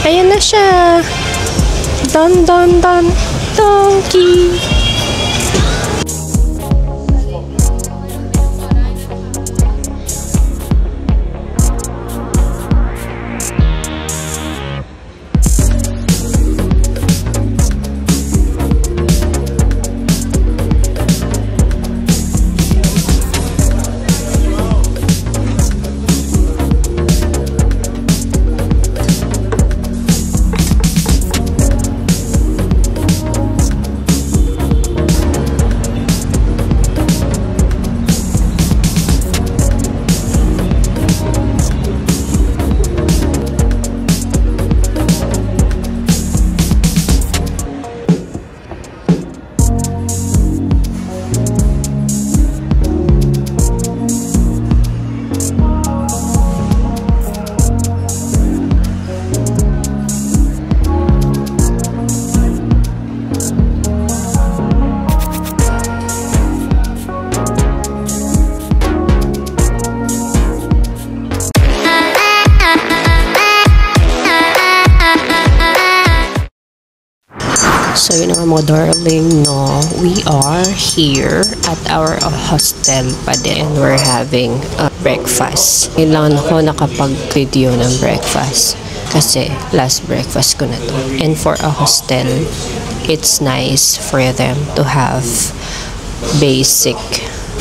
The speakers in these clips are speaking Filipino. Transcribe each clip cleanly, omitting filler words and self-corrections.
Ayan na siya. Don, don, don, donkey. So yun nga mga darling, no, we are here at our hostel pa din and we're having breakfast. Kailangan ako nakapag-video ng breakfast kasi last breakfast ko na to. And for a hostel, it's nice for them to have basic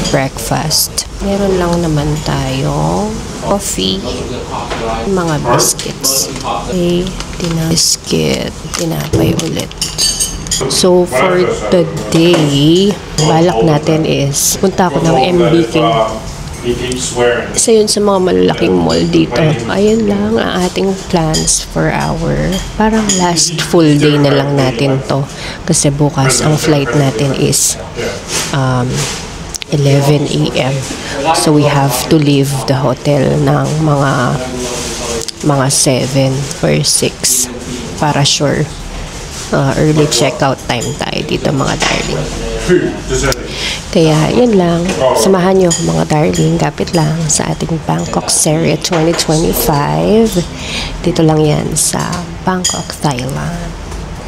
breakfast. Meron lang naman tayo coffee, mga biscuits. Okay, biscuit, tinapay ulit. So, for today, balak natin is punta ako ng MBK. Isa yun sa mga malalaking mall dito. Ayun lang ang ating plans for our parang last full day na lang natin to. Kasi bukas ang flight natin is 11 AM. So, we have to leave the hotel ng mga 7 or 6 para sure. Early checkout time tayo dito mga darling. Kaya yan lang, samahan nyo ako mga darling, kapit lang sa ating Bangkok Serie 2025. Dito lang yan sa Bangkok, Thailand.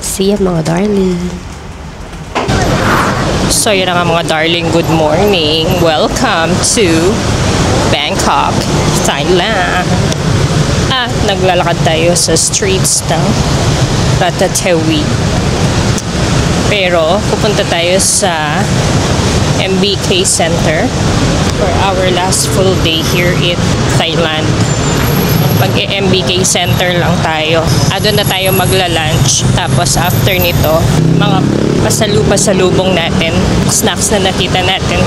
See ya mga darling. So yun nga mga darling, good morning. Welcome to Bangkok, Thailand. Naglalakad tayo sa streets ng Ratatouille. Pero pupunta tayo sa MBK Center for our last full day here in Thailand. Mag-MBK Center lang tayo. Doon na tayo magla-lunch. Tapos after nito, mga pasalubong natin, snacks na nakita natin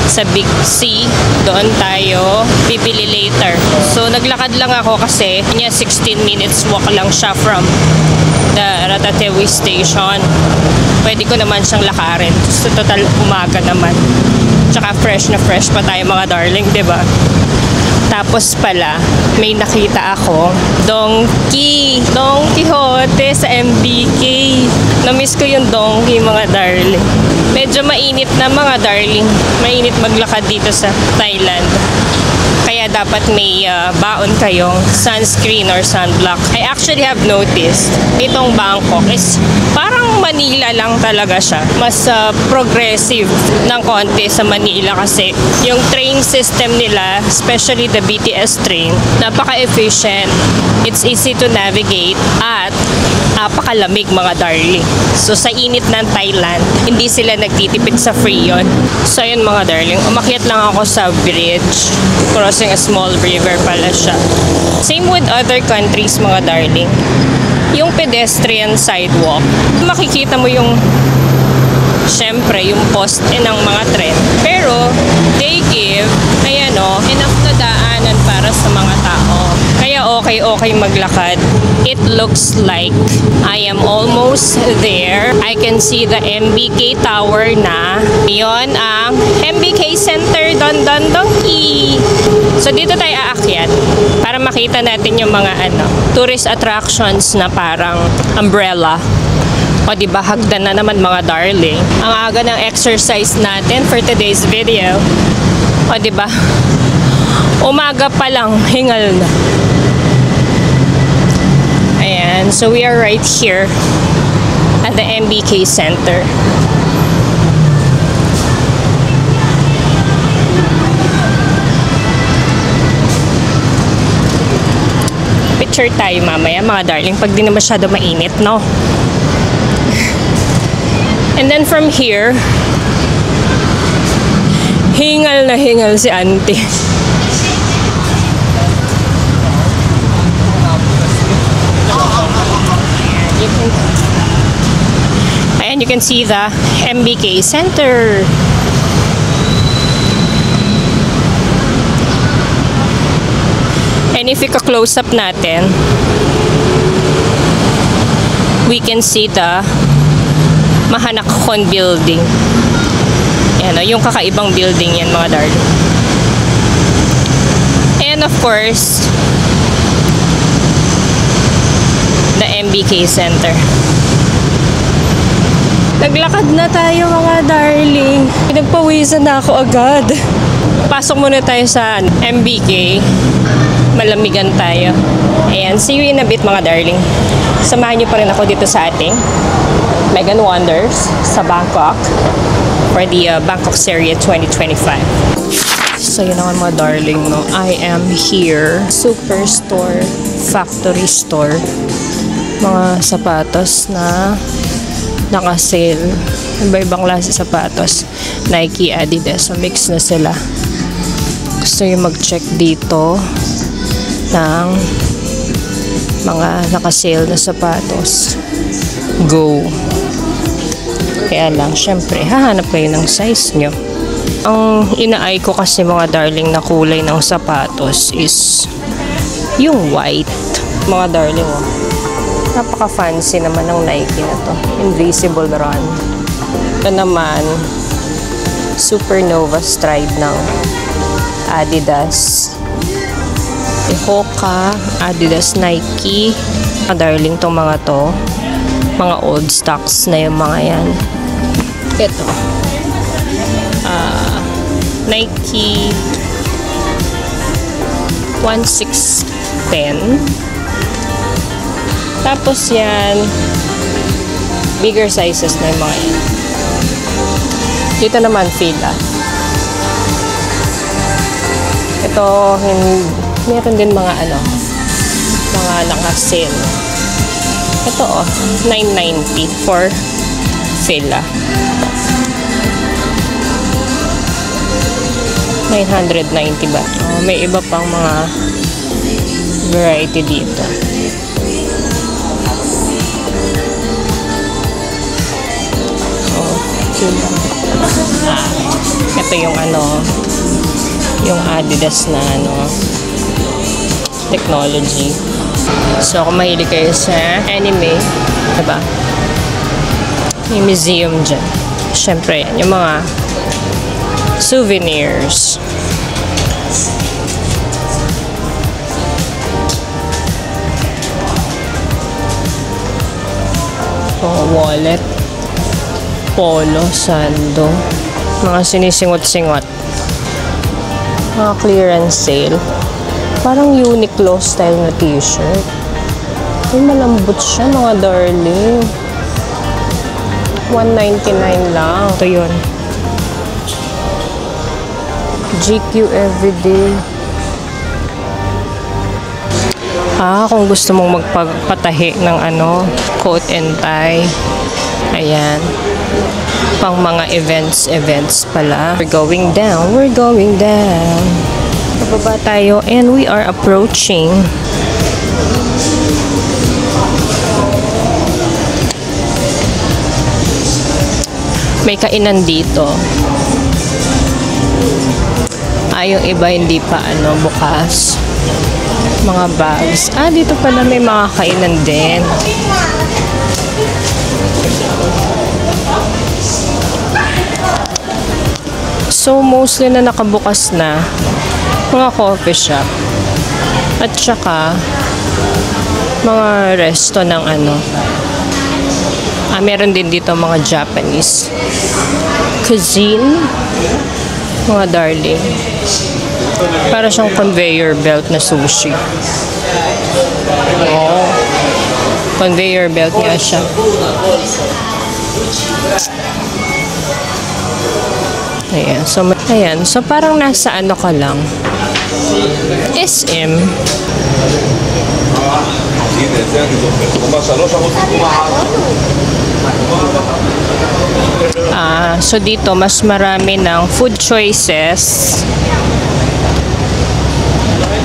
sa Big C, doon tayo bibili later. So naglakad lang ako kasi 16 minutes walk lang siya from the Ratatouille station. Pwede ko naman siyang lakarin. So total umaga naman. Tsaka fresh na fresh pa tayo mga darling, 'di ba? Tapos pala, may nakita ako, Donkey Quixote sa MBK. Na-miss ko yung donkey mga darling. Medyo mainit na mga darling. Mainit maglakad dito sa Thailand. Kaya dapat may baon kayong sunscreen or sunblock. I actually have noticed, itong Bangkok is parang Manila lang talaga siya. Mas progressive ng konti sa Manila kasi yung train system nila, especially the BTS train, napaka-efficient. It's easy to navigate at napakalamig mga darling. So sa init ng Thailand, hindi sila nagtitipid sa freon. So yun mga darling, umakyat lang ako sa bridge. Crossing a small river pala siya. Same with other countries mga darling. Yung pedestrian sidewalk, makikita mo yung syempre yung poste ng mga tren. Pero they give enough na daanan para sa mga tao. Kaya okay maglakad. It looks like I am almost there. I can see the MBK Tower na. Yon ang MBK Center Don Donkey. So dito tayo aakyat para makita natin yung mga tourist attractions na parang umbrella. O diba, hagdan na naman mga darling. Ang aga ng exercise natin for today's video. O diba, umaga pa lang, hingal na. Ayan. Ayan, so we are right here at the MBK Center. Picture tayo mamaya mga darling pag di na masyado mainit, no? And then from here, hingal na hingal si auntie. Ayan, you can see the MBK Center. And if you ka-close up natin, we can see the Mahanakon building. Yan, yung kakaibang building yan mga darling. And of course, the MBK Center. Naglakad na tayo mga darling. Pinagpawisan na ako agad. Pasok muna tayo sa MBK. Malamigan tayo. Ayan, see you in a bit mga darling. Samahan niyo pa rin ako dito sa ating Megan Wonders sa Bangkok for the Bangkok Serie 2025. So yun naman mga darling, no? I am here. Superstore, factory store. Mga sapatos na naka-sale. Iba-ibang klase sapatos. Nike, Adidas. So mix na sila. Gusto yung mag-check dito ng mga naka-sale na sapatos. Go! Kaya lang, syempre, hahanap kayo ng size nyo. Ang ina-eye ko kasi mga darling na kulay ng sapatos is yung white. Mga darling, oh. Napaka-fancy naman ng Nike na to. Invisible Run. Ito naman, Supernova Stride ng Adidas. Hoka, Adidas, Nike. Mga darling tong mga to. Mga old stocks na yung mga yan. Ito. Nike 1610. Tapos yan, bigger sizes na yung mga yan. Dito naman, Fila. Ito, meron din mga mga naka-sale. Ito $990 for Fila. 990 ba? May iba pang mga variety dito. Ito yung yung Adidas na technology. So kung mahilig kayo sa anime, diba? May museum dyan. Siyempre, yung mga souvenirs. Wallet, polo, sando, mga sinisingot-singot, mga clearance sale. Parang Uniqlo style na t-shirt. Ay, malambot siya mga darling. $199 lang. Ito yun. GQ Everyday. Kung gusto mong magpatahi ng coat and tie. Ayan. Pang mga events pala. We're going down. Pababa tayo and we are approaching may kainan dito. Yung iba hindi pa bukas. Mga bags. Dito pala may mga kainan din. So, mostly na nakabukas na mga coffee shop. At saka, mga resto ng meron din dito mga Japanese cuisine. Mga darling. Para siyang conveyor belt na sushi. Conveyor belt nga siya. Ayan. So parang nasa ano ka lang. SM. So dito mas marami ng food choices.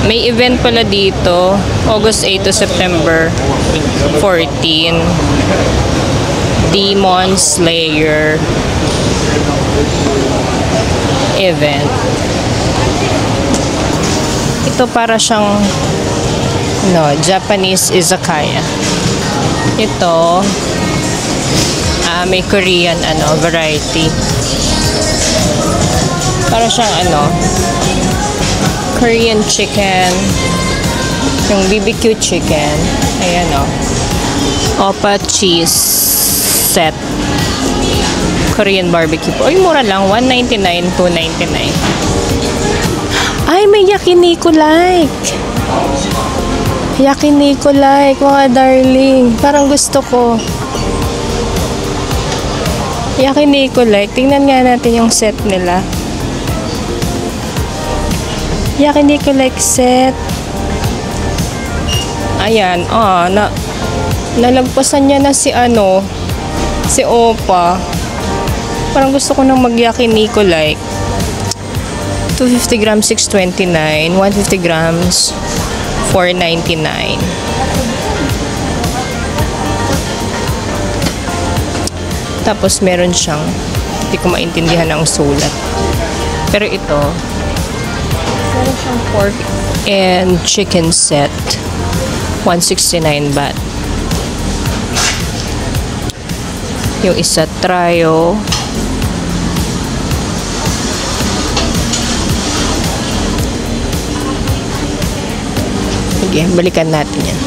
May event pala dito, August 8 to September 14. Demon Slayer event. Ito para siyang Japanese izakaya. Ito may Korean variety. Para siyang Korean chicken, yung BBQ chicken. Ayan Oppa cheese set. Korean barbecue po. Ay, mura lang. $1.99, $2.99. Ay, may yakiniku like. Yakiniku like, mga darling. Parang gusto ko. Yakiniku like. Tingnan nga natin yung set nila. Yakiniku like set. Ayan. Nalagpasan niya na si Oppa. Parang gusto ko nang mag-yakiniku like. 250 grams, $6.29. 150 grams, $4.99. Tapos meron siyang, hindi ko maintindihan ang sulat. Pero ito, meron siyang pork and chicken set. 169 baht. Yung isa, trio. Sige, balikan natin yan.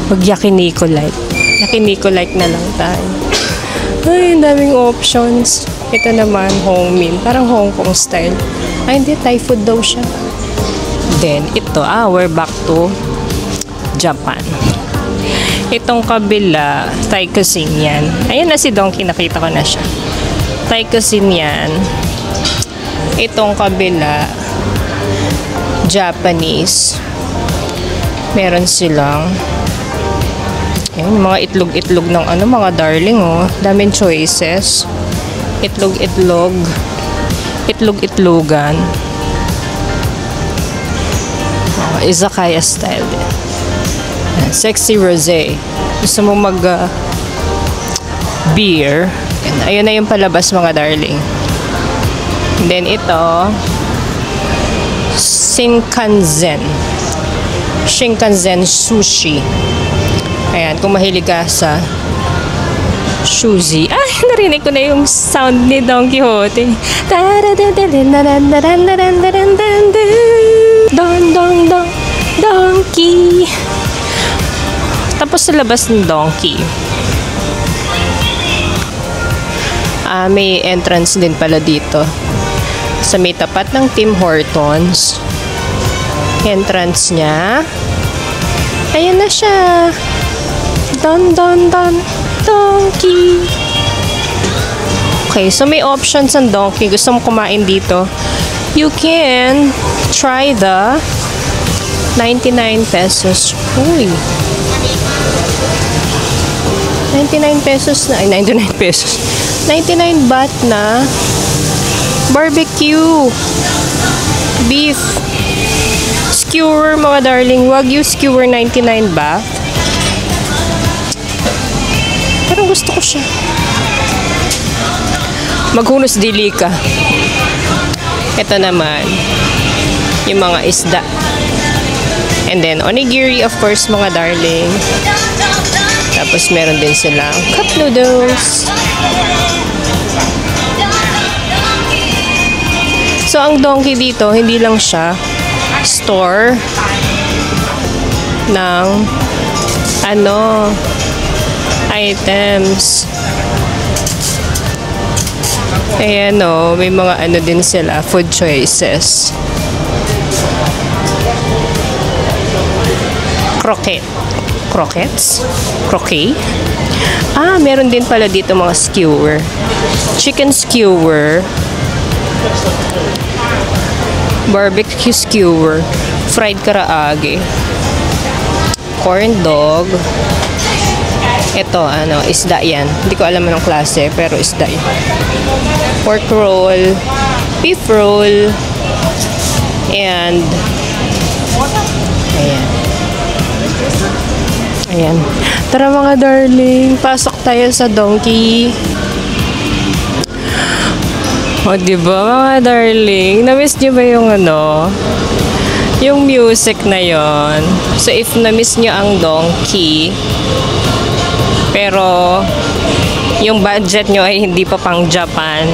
Mag-yakiniku like. Yakiniku like na lang tayo. Ay, ang daming options. Ito naman, Hong Min. Parang Hong Kong style. Ay, hindi. Thai food daw siya. Then, ito. We're back to Japan. Itong kabila, Thai cuisine yan. Ayan na si Donkey. Nakita ko na siya. Thai cuisine yan. Itong kabila, Japanese. Meron silang mga itlog-itlog ng mga darling daming choices. Itlog-itlog, itlog-itlogan. Izakaya style din. Sexy rosé. Gusto mo mag beer. Ayun na yung palabas, mga darling. And then ito, Shinkansen sushi. Ayan, kung mahilig ka sa sushi. Ay, narinig ko na yung sound ni Don Quixote. Don Donkey. Tapos sa labas ng Donkey, may entrance din pala dito. Sa may tapat ng Tim Hortons. Entrance niya. Ayan na siya. Don Donkey. Okay, so may options ang Donkey. Gusto mo kumain dito? You can try the 99 pesos. Uy. 99 pesos na. Ay, 99 pesos. 99 baht na barbecue beef skewer, mga darling. Wagyu skewer, 99 baht. Pero gusto ko siya. Maghunos dili ka. Ito naman yung mga isda. And then onigiri, of course, mga darling. Tapos meron din silang cup noodles. So ang Donkey dito, hindi lang siya store ng items. Ayan may mga din sila, food choices. Croquettes? Croquet? Ah, meron din pala dito mga skewer. Chicken skewer. Barbecue skewer. Fried karaage. Corn dog. Ito, isda yan. Hindi ko alam anong klase, pero isda yan. Pork roll. Beef roll. And ayan. Tara mga darling, pasok tayo sa Donkey. O diba mga darling, na-miss nyo ba yung yung music na yon? So if na-miss nyo ang Donkey, pero yung budget nyo ay hindi pa pang Japan,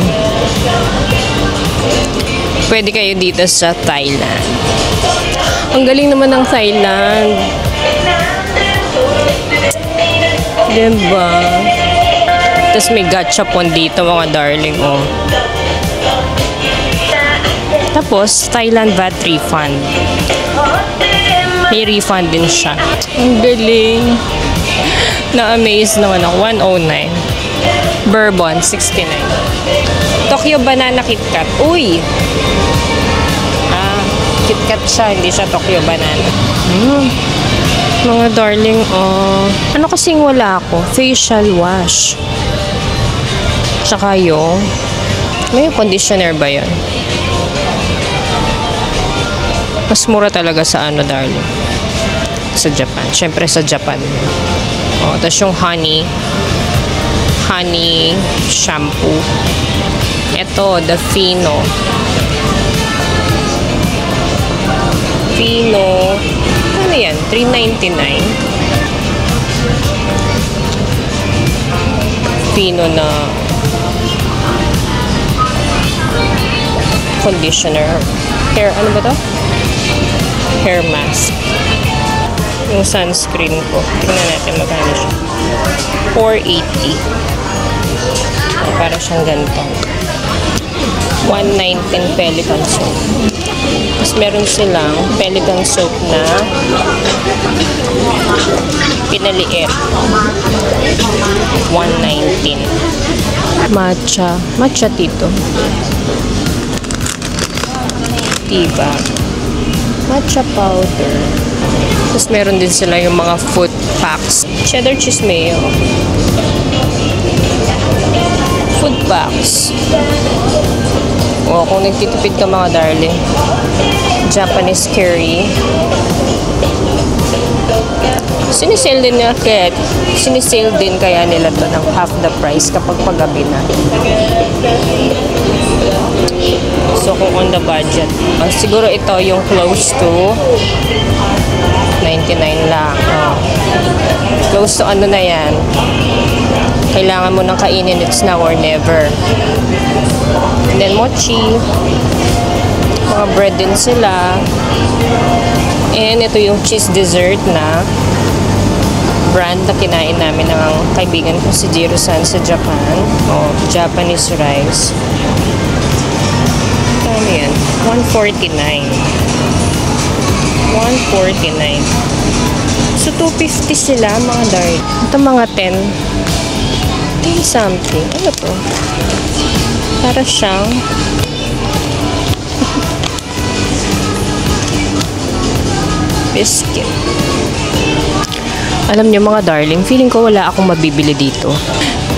pwede kayo dito sa Thailand. Ang galing naman ng Thailand. Diba? Tapos may gachapon dito mga darling. Oh. Tapos, Thailand VAT refund. May refund din siya. Ang galing. Na-amaze naman ako. 109. Bourbon, 69. Tokyo Banana KitKat. Uy! KitKat siya, hindi siya Tokyo Banana. Mga darling, ano kasing wala ako? Facial wash. Tsaka yung may conditioner ba yun? Mas mura talaga sa darling. Sa Japan. Siyempre sa Japan. Tapos yung honey shampoo. Ito, the Fino. Ano yan? $3.99. Fino na conditioner. Hair, ano ba to? Hair mask. Yung sunscreen ko. Tingnan natin magkano siya. $4.80. Para siyang ganito. $1.19 Pelican soap. Tapos meron silang Pelican soap na pinaliit. $1.19. Matcha tito. Diba? Matcha powder. Tapos meron din sila yung mga food packs. Cheddar cheese mayo. Food packs. Kung nagtitipid ka mga darling. Japanese curry. Sinisale din kaya nila to ng half the price kapag paggabi na. So kung on the budget, siguro ito yung close to 99 lang. Close to na yan. Kailangan mo nang kainin, it's now or never. And then mochi. Mga bread din sila. And ito yung cheese dessert na brand na kinain namin ng kaibigan ko si Jiro-san sa Japan. Japanese rice. Ano yan? $149. So, $250 sila mga darling. Ito mga 10 something. Ano to? Para siyang biscuit. Alam niyo mga darling, feeling ko wala akong mabibili dito.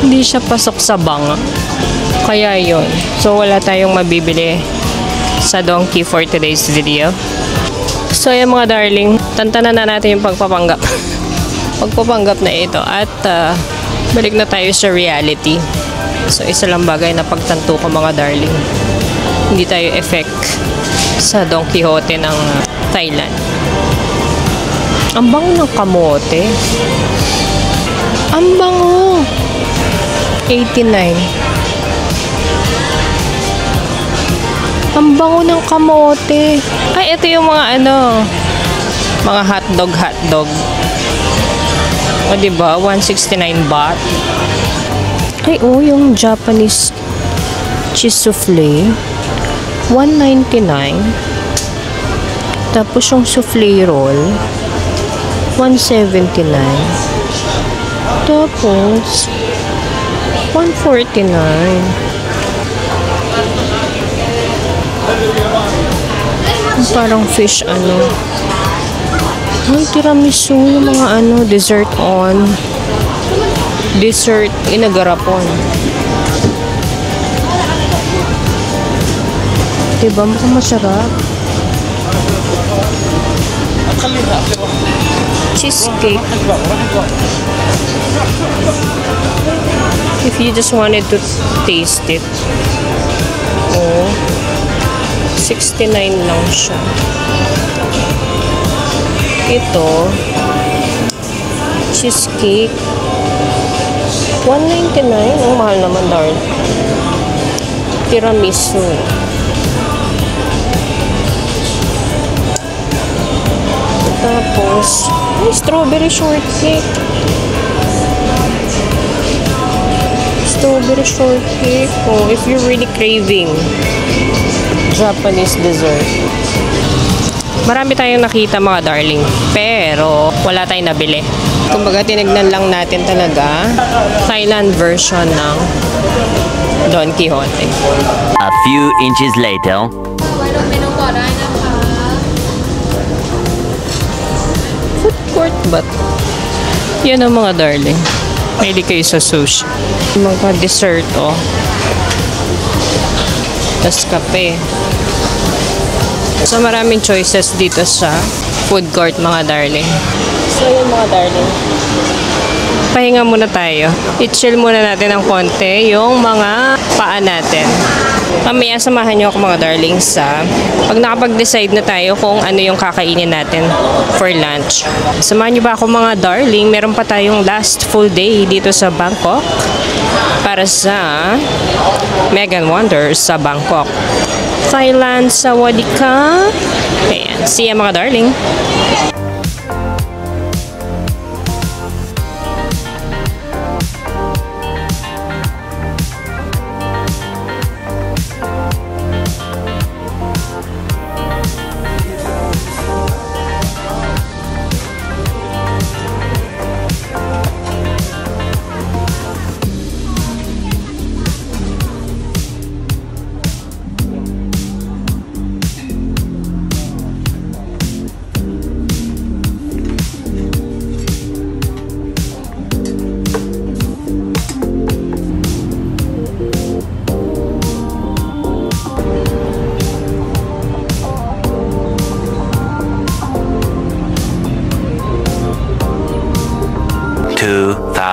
Hindi siya pasok sa banga. Kaya yun. So, wala tayong mabibili sa Donkey for today's video. So, yan mga darling, tantanan na natin yung pagpapanggap. Pagpapanggap na ito. At, balik na tayo sa reality. So, isa lang bagay na pagtanto ko mga darling. Hindi tayo effect sa Don Quixote ng Thailand. Ang bango ng kamote. Ang bango. 89. Ang bango ng kamote. Ay, ito yung mga mga hotdog. O, diba? 169 baht. Ay, yung Japanese cheese soufflé. 199. Tapos yung soufflé roll. 179. Tapos, 149. Parang fish ano. Ay, tiramisu yung mga ano, dessert on. Dessert inagarapon. Diba? Mukhang masarap. Cheesecake. If you just wanted to taste it. Oh. 69 lang siya. Ito. Cheesecake. 199. Ang mahal naman, darling. Tiramisu. Tapos, strawberry shortcake. Strawberry shortcake. Oh, if you're really craving Japanese dessert. Marami tayong nakita mga darling, pero wala tayong nabili. Kumbaga, tinignan lang natin talaga Thailand version ng Don Quixote. A few inches later. Food court ba? Yan ang mga darling. Mahilig kayo sa sushi. Mga dessert, oh. Tas kape. So, maraming choices dito sa food court, mga darling. So, yun mga darling. Pahinga muna tayo. I-chill muna natin ng konti yung mga paa natin. Mamaya samahan nyo ako mga darling sa pag nakapag-decide na tayo kung ano yung kakainin natin for lunch. Samahan nyo ba ako mga darling? Meron pa tayong last full day dito sa Bangkok para sa Megan Wonders sa Bangkok. Thailand, sawadika. Ayan. See ya mga darling.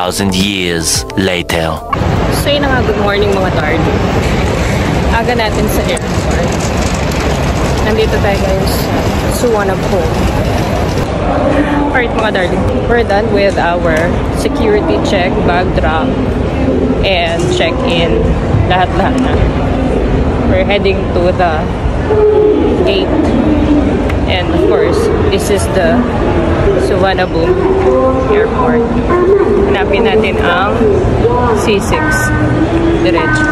Thousand years later. So yun na nga, good morning mga darling. Aga natin sa airport. Nandito tayo guys sa Suvarnabhumi. Alright mga darling, we're done with our security check, bag drop, and check-in. Lahat-lahat na. We're heading to the gate. And of course, this is the Suvarnabhumi Airport. Hanapin natin ang C6. Diretso.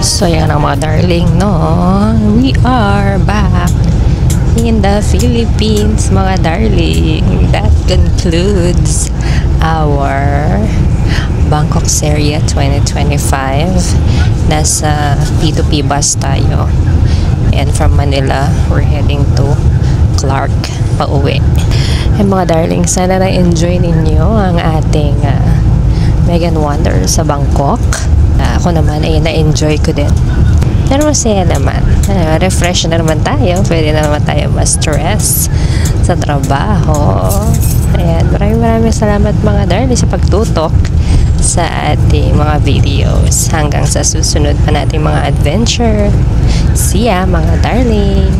So, yan ang mga darling, no? We are back in the Philippines, mga darling. That concludes our Bangkok Seria 2025. Nasa P2P bus tayo. And from Manila, we're heading to Clark, pauwi. And mga darling, sana na-enjoy ninyo ang ating Megan Wonders sa Bangkok. Ako naman ay na-enjoy ko din. Pero masaya naman. Refresh na naman tayo. Pwede na naman tayo ma-stress sa trabaho. Ayan, maraming salamat mga darling sa pagtutok sa ating mga videos. Hanggang sa susunod pa nating mga adventure. See ya mga darling!